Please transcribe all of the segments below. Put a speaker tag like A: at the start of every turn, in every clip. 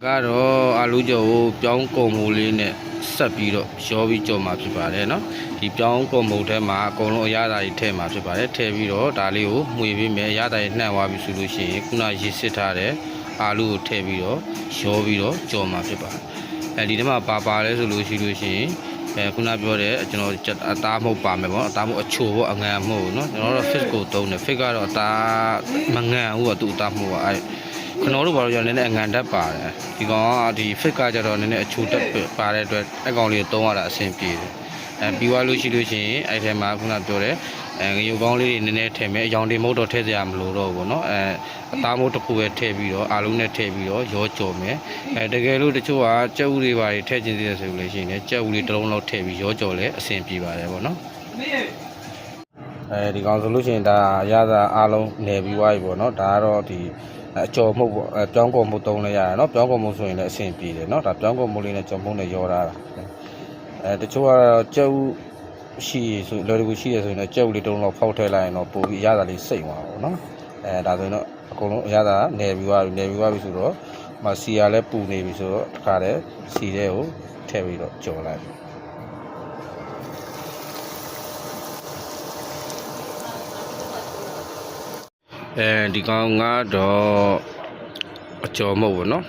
A: ကတော့အာလူကြော်ကိုပြောင်းကုန်မိုးလေးနဲ့ဆက်ပြီးတော့ရောပြီးကြော်မှာဖြစ်ပါတယ်เนาะဒီပြောင်းကုန်မိုးထဲမှာအကုန်လုံးအရသာတွေထည့်မှာဖြစ်ပါတယ်ထည့်ပြီးတော့ဒါလေးကိုမှွေပေးမယ်အရသာတွေနှံ့သွားပြီဆိုလို့ရှိရင်ခုနရေစစ်ထားတဲ့အာလူကိုထည့်ပြီးတော့ရောပြီးတော့ကြော်မှာဖြစ်ပါတယ်အဲဒီထဲမှာပါလဲဆိုလို့ရှိရင်ခုနပြောတဲ့ကျွန်တော်အသားမဟုတ်ပါမယ်ပေါ့အသားမဟုတ်အချိုပေါ့အငံမဟုတ်เนาะကျွန်တော်တို့ fish ကိုသုံးတယ် fish ကတော့အသားမငံဘူးကသူ့အသားမဟုတ်ပါခဏတို့ဘာလို့ရလဲနည်းနည်းအငံတက်ပါတယ်ဒီကောင်ကဒီ fit ကကြတော့နည်းနည်းအချိုတက်ပါတဲ့အတွက်အကောင်လေးကိုသုံးရတာအဆင်ပြေတယ်ပြီးသွားလို့ရှိရင်အဲ့ထဲမှာခုနပြောတဲ့ငရုတ်ကောင်းလေးတွေနည်းနည်းထည့်မယ်အယောင်တွေမဟုတ်တော့ထည့်စရာမလိုတော့ဘူးเนาะအသားမိုးတစ်ခုပဲထည့်ပြီးတော့အာလုံးနဲ့ထည့်ပြီးတော့ရောကြော်မယ်တကယ်လို့တချို့ကကြက်ဥတွေပါထည့်ခြင်းသေးတယ်ဆိုလို့ရှိရင်ကြက်ဥလေးတစ်လုံးလောက်ထည့်ပြီးရောကြော်လဲအဆင်ပြေပါတယ်ပေါ့เนาะဒီကောင်ဆိုလို့ရှိရင်ဒါရသာအားလုံးနယ်ပြီးသွားပြီပေါ့เนาะဒါကတော့ဒီအကျော်မှုပေါ့ပြောင်းကုန်မှုသုံးလဲရတယ်เนาะပြောင်းကုန်မှုဆိုရင်လည်းအဆင်ပြေတယ်เนาะဒါပြောင်းကုန်မှုလေးနဲ့ကြော်မှုနဲ့ရောထားတာတချို့ကတော့ကြက်ဥရှိဆိုလော်တကူရှိရဆိုရင်တော့ကြက်ဥလေးတစ်လုံးလောက်ဖောက်ထည့်လိုက်ရင်တော့ပိုပြီးအရသာလေးစိတ်သွားပါဘောเนาะဒါဆိုရင်တော့အကုန်လုံးအရသာနယ်ပြီးသွားပြီဆိုတော့စီရလည်းပူနေပြီဆိုတော့တခါတည်းစီတဲ့ကိုထည့်ပြီးတော့ကြော်လိုက်ဒီကောင်ကတော့အကျော်မဟုတ်ဘူးเนาะ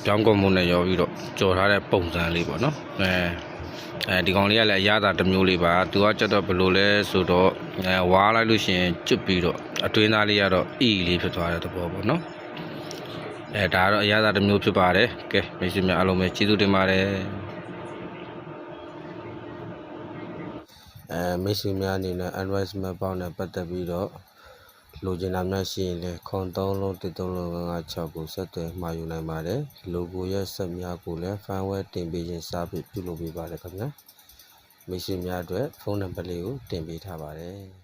A: ပြောင်းကုန်မှုနဲ့ရောပြီးတော့ကြော်ထားတဲ့ပုံစံလေးပေါ့เนาะဒီကောင်လေးကလည်းအရသာတစ်မျိုးလေးပါသူကကြတော့ဘယ်လိုလဲဆိုတော့ဝါလိုက်လို့ရှိရင်ကျွတ်ပြီးတော့အတွင်းသားလေးကတော့အီလေးဖြစ်သွားတဲ့သဘောပေါ့เนาะဒါကတော့အရသာတစ်မျိုးဖြစ်ပါတယ်ကဲမိတ်ဆွေများအားလုံးပဲကျေးဇူးတင်ပါတယ်မိတ်ဆွေများအနေနဲ့ Android smartphone နဲ့ပတ်သက်ပြီးတော့လိုချင်တာများရှိရင်လည်းခွန်3လုံး1 3လုံး5 6ကိုဆက်သွယ်မှာယူနိုင်ပါတယ်လိုကိုရဲ့ဆက်များကိုလည်း firmware တင်ပေးခြင်းစာပြုလုပ်ပေးပါတယ်ခင်ဗျာမိတ်ဆွေများအတွက်ဖုန်းနံပါတ်လေးကိုတင်ပေးထားပါတယ်